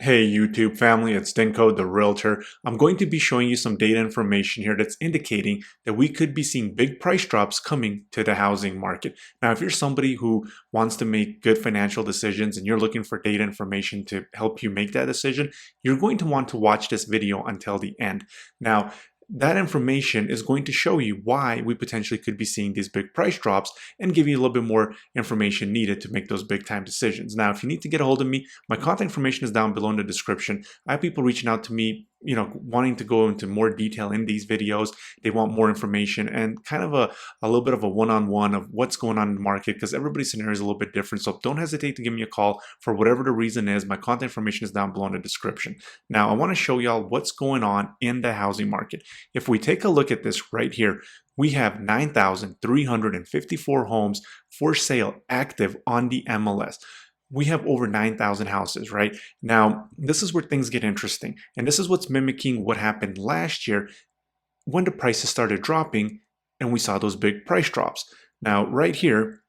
Hey YouTube family, it's Dinko the Realtor. I'm going to be showing you some data information here that's indicating that we could be seeing big price drops coming to the housing market. Now, if you're somebody who wants to make good financial decisions and you're looking for data information to help you make that decision, you're going to want to watch this video until the end. Now, that information is going to show you why we potentially could be seeing these big price drops and give you a little bit more information needed to make those big time decisions. Now, if you need to get a hold of me, my contact information is down below in the description. I have people reaching out to me, wanting to go into more detail in these videos. They want more information and kind of a little bit of a one-on-one of what's going on in the market because everybody's scenario is a little bit different. So don't hesitate to give me a call for whatever the reason is. My contact information is down below in the description. Now, I want to show y'all what's going on in the housing market. If we take a look at this right here, we have 9,354 homes for sale active on the MLS. We have over 9,000 houses, right? Now, this is where things get interesting. And this is what's mimicking what happened last year when the prices started dropping and we saw those big price drops. Now, right here,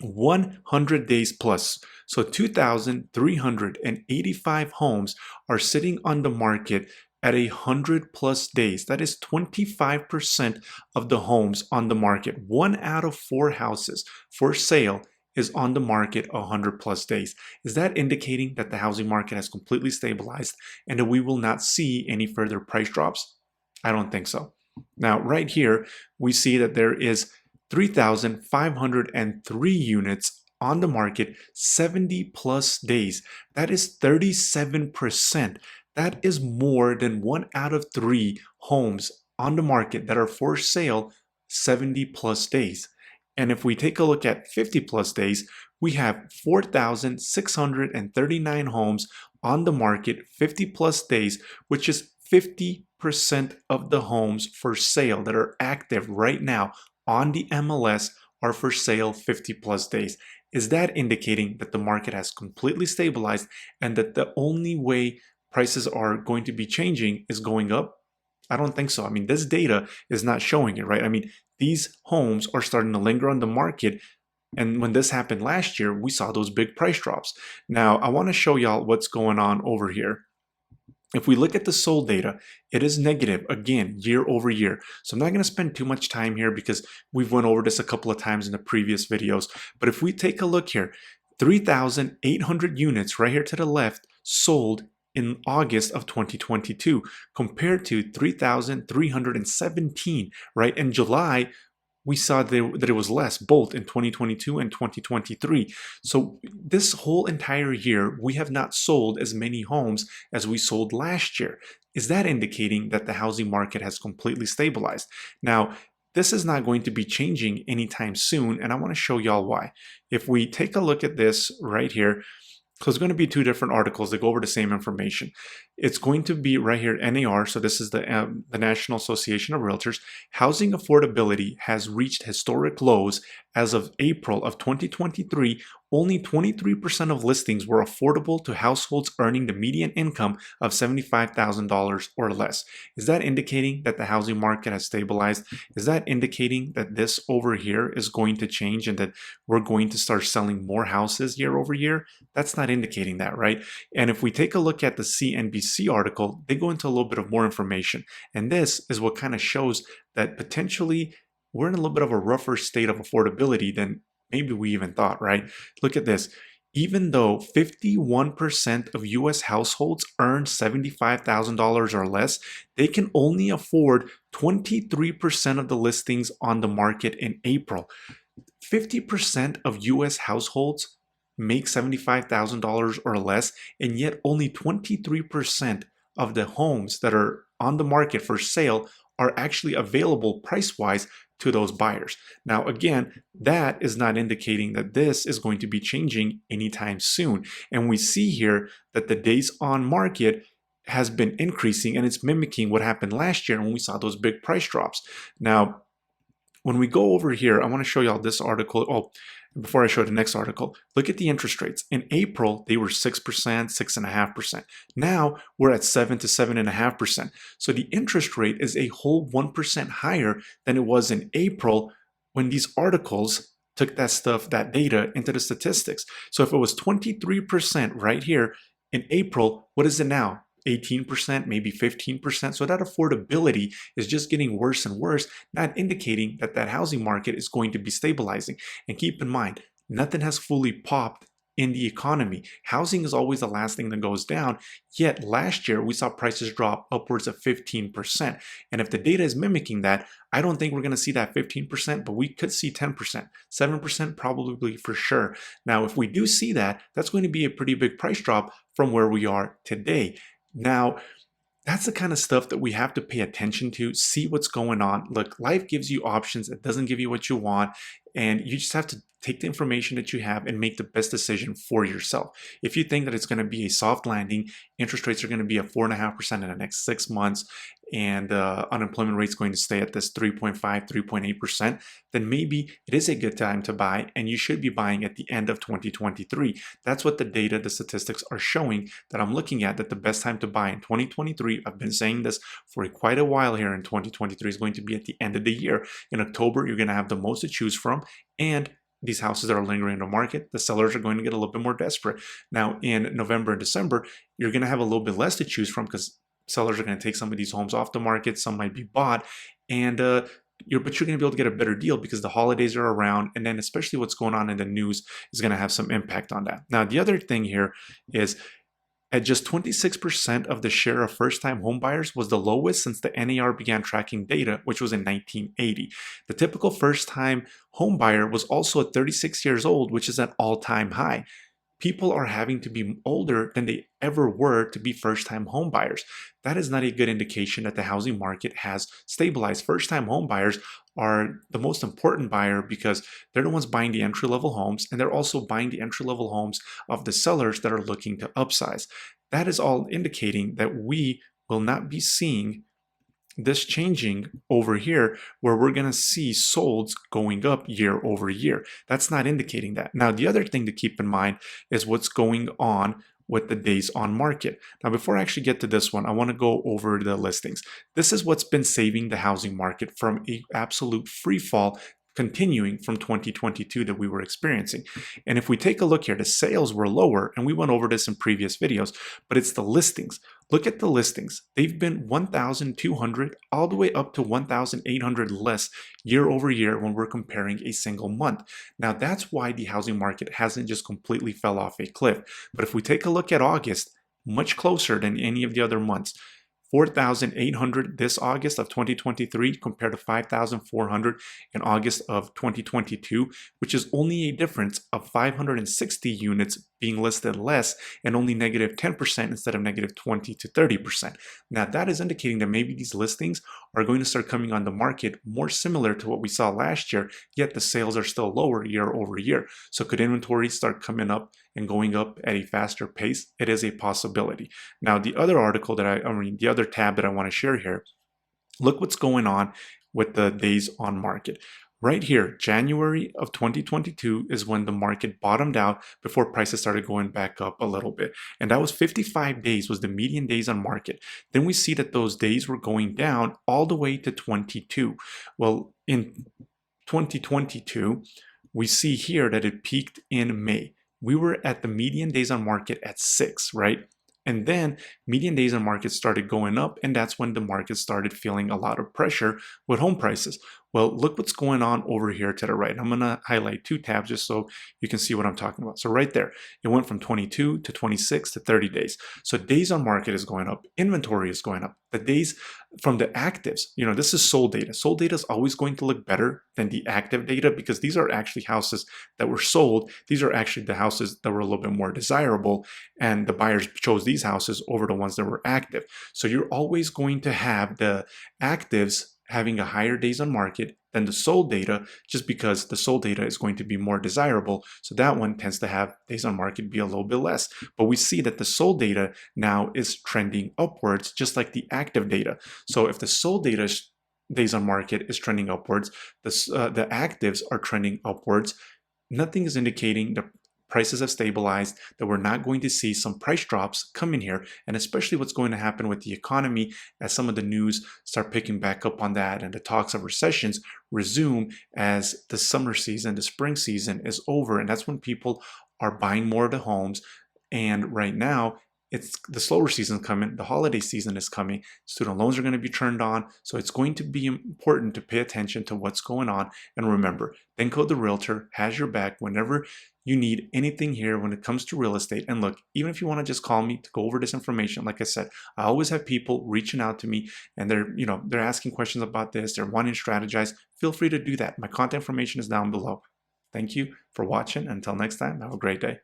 100 days plus. So 2,385 homes are sitting on the market at 100+ days. That is 25% of the homes on the market. 1 out of 4 houses for sale is on the market 100+ days. Is that indicating that the housing market has completely stabilized and that we will not see any further price drops? I don't think so. Now, right here, we see that there is 3,503 units on the market 70+ days. That is 37%. That is more than 1 out of 3 homes on the market that are for sale 70+ days. And if we take a look at 50+ days, we have 4,639 homes on the market 50+ days, which is 50% of the homes for sale that are active right now on the MLS are for sale 50+ days. Is that indicating that the market has completely stabilized and that the only way prices are going to be changing is going up? I don't think so. I mean, this data is not showing it, right? I mean, these homes are starting to linger on the market. And when this happened last year, we saw those big price drops. Now, I want to show y'all what's going on over here. If we look at the sold data, it is negative again, year over year. So I'm not going to spend too much time here because we've went over this a couple of times in the previous videos. But if we take a look here, 3,800 units right here to the left sold in August of 2022 compared to 3,317 right in July. We saw that it was less both in 2022 and 2023. So this whole entire year we have not sold as many homes as we sold last year. Is that indicating that the housing market has completely stabilized? Now, this is not going to be changing anytime soon, and I want to show y'all why. If we take a look at this right here, so it's going to be 2 different articles that go over the same information. It's going to be right here, NAR, so this is the National Association of Realtors. Housing affordability has reached historic lows as of April of 2023. Only 23% of listings were affordable to households earning the median income of $75,000 or less. Is that indicating that the housing market has stabilized? Is that indicating that this over here is going to change and that we're going to start selling more houses year over year? That's not indicating that, right? And if we take a look at the CNBC article, they go into a little bit of more information. And this is what kind of shows that potentially we're in a little bit of a rougher state of affordability than maybe we even thought, right? Look at this. Even though 51% of US households earn $75,000 or less, they can only afford 23% of the listings on the market in April. 50% of US households make $75,000 or less, and yet only 23% of the homes that are on the market for sale are actually available price-wise to those buyers. Now, again, that is not indicating that this is going to be changing anytime soon. And we see here that the days on market has been increasing, and it's mimicking what happened last year when we saw those big price drops. Now, when we go over here, I want to show y'all this article. Oh, before I show the next article, look at the interest rates. In April, they were 6%, 6.5%. Now we're at 7 to 7.5%. So the interest rate is a whole 1% higher than it was in April when these articles took that data into the statistics. So if it was 23% right here In April, what is it now? 18%, maybe 15%. So that affordability is just getting worse and worse, not indicating that that housing market is going to be stabilizing. And keep in mind, nothing has fully popped in the economy. Housing is always the last thing that goes down. Yet last year, we saw prices drop upwards of 15%. And if the data is mimicking that, I don't think we're going to see that 15%, but we could see 10%, 7% probably for sure. Now, if we do see that, that's going to be a pretty big price drop from where we are today. Now, that's the kind of stuff that we have to pay attention to, see what's going on. Look, life gives you options. It doesn't give you what you want. And you just have to take the information that you have and make the best decision for yourself. If you think that it's going to be a soft landing, interest rates are going to be at 4.5% in the next 6 months, and unemployment rate is going to stay at this 3.5, 3.8%, then maybe it is a good time to buy, and you should be buying at the end of 2023. That's what the data, the statistics are showing that I'm looking at, that the best time to buy in 2023, I've been saying this for quite a while here, in 2023 is going to be at the end of the year. In October, you're going to have the most to choose from, and these houses that are lingering in the market, the sellers are going to get a little bit more desperate. Now, in November and December, you're going to have a little bit less to choose from because sellers are going to take some of these homes off the market. Some might be bought, and but you're going to be able to get a better deal because the holidays are around, and then especially what's going on in the news is going to have some impact on that. Now, the other thing here is, at just 26% of the share of first-time homebuyers was the lowest since the NAR began tracking data, which was in 1980. The typical first-time homebuyer was also at 36 years old, which is an all-time high. People are having to be older than they ever were to be first-time homebuyers. That is not a good indication that the housing market has stabilized. First-time homebuyers are the most important buyer because they're the ones buying the entry-level homes, and they're also buying the entry-level homes of the sellers that are looking to upsize. That is all indicating that we will not be seeing this changing over here, where we're going to see solds going up year over year. That's not indicating that. Now, the other thing to keep in mind is what's going on with the days on market. Now, before I actually get to this one, I want to go over the listings. This is what's been saving the housing market from an absolute free fall continuing from 2022 that we were experiencing. And if we take a look here, the sales were lower, and we went over this in previous videos, but it's the listings. Look at the listings. They've been 1,200 all the way up to 1,800 less year over year when we're comparing a single month. Now, that's why the housing market hasn't just completely fell off a cliff. But if we take a look at August, much closer than any of the other months. 4,800 this August of 2023 compared to 5,400 in August of 2022, which is only a difference of 560 units being listed less, and only negative 10% instead of negative 20 to 30%. Now, that is indicating that maybe these listings are going to start coming on the market more similar to what we saw last year, yet the sales are still lower year over year. So could inventory start coming up and going up at a faster pace? It is a possibility. Now, the other article that the other tab that I want to share here, look what's going on with the days on market. Right here, January of 2022 is when the market bottomed out before prices started going back up a little bit. And that was 55 days was the median days on market. Then we see that those days were going down all the way to 22. Well, in 2022, we see here that it peaked in May. We were at the median days on market at 6, right? And then median days on market started going up, and that's when the market started feeling a lot of pressure with home prices. Well, look what's going on over here to the right. I'm going to highlight 2 tabs just so you can see what I'm talking about. So right there, it went from 22 to 26 to 30 days. So days on market is going up. Inventory is going up. The days from the actives, this is sold data. Sold data is always going to look better than the active data because these are actually houses that were sold. These are actually the houses that were a little bit more desirable, and the buyers chose these houses over the ones that were active. So you're always going to have the actives having a higher days on market than the sold data, just because the sold data is going to be more desirable. So that one tends to have days on market be a little bit less. But we see that the sold data now is trending upwards, just like the active data. So if the sold data days on market is trending upwards, the actives are trending upwards, nothing is indicating the prices have stabilized, that we're not going to see some price drops come in here, and especially what's going to happen with the economy as some of the news start picking back up on that and the talks of recessions resume as the summer season, the spring season is over, and that's when people are buying more of the homes. And right now, it's the slower season coming, the holiday season is coming, student loans are going to be turned on, so it's going to be important to pay attention to what's going on. And remember, Benco the Realtor has your back whenever you need anything here when it comes to real estate. And look, even if you want to just call me to go over this information, like I said, I always have people reaching out to me and they're asking questions about this, they're wanting to strategize. Feel free to do that. My contact information is down below. Thank you for watching. Until next time, have a great day.